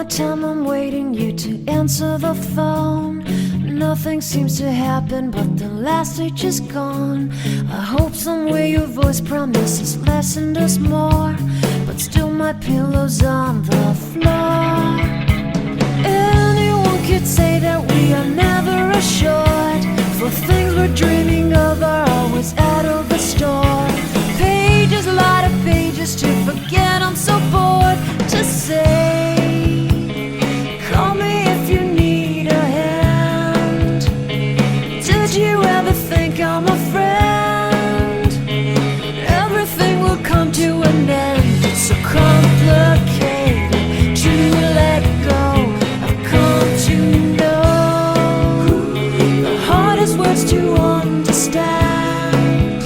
time I'm waiting you to answer the phone. Nothing seems to happen, but the last stage is gone. I hope somewhere your voice promises less and us more, but still my pillow's on the floor. Anyone could say that we are never assured, for things we're dreaming of are always out of the store. Pages, a lot of pages to forget, I'm so bored to say. Call me if you need a hand. Did you ever think I'm a friend? Everything will come to an end. It's so complicated to let go. I've come to know the hardest words to understand.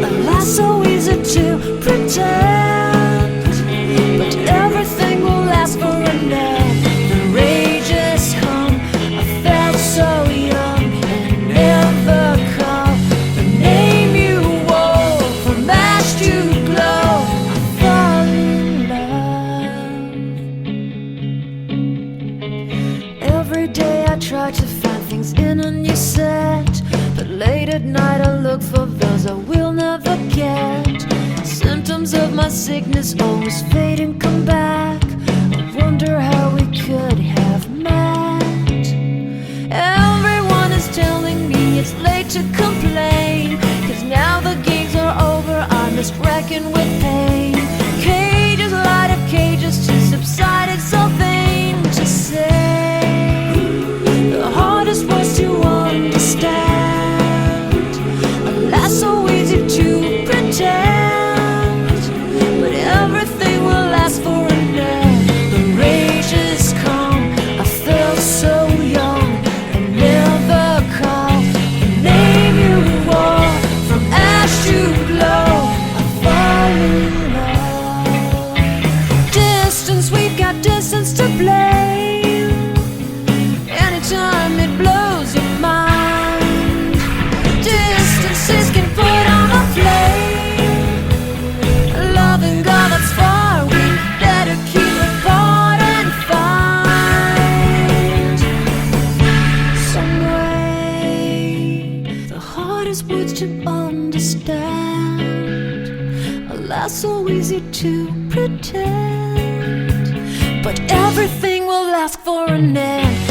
Alas, so easy to pretend, but everything will last for a night. The rage has come. I felt so young and never called the name you wore. From ash to glow, I fall in love. Every day I try to find things in a new set, but late at night I look for those I will never get. Symptoms of my sickness always fade and come back. I wonder how we could have met. Everyone is telling me it's late to complain, 'cause now the games are over, I'm just wrecking with pain. Cages, light of cages to subside, it's so vain to say. The hardest words to understand. Alas, so easy to pretend, but everything will last for a night. The rage has come. I felt so young and never called the name you wore. From ash to glow, I fall in love. Distance, we've got distance to blame. Anytime it blows your mind, distances can put on a flame. Loving God that's far, we better keep it apart and find some way. The hardest words to understand, alas, so easy to pretend, but everything will last for an end.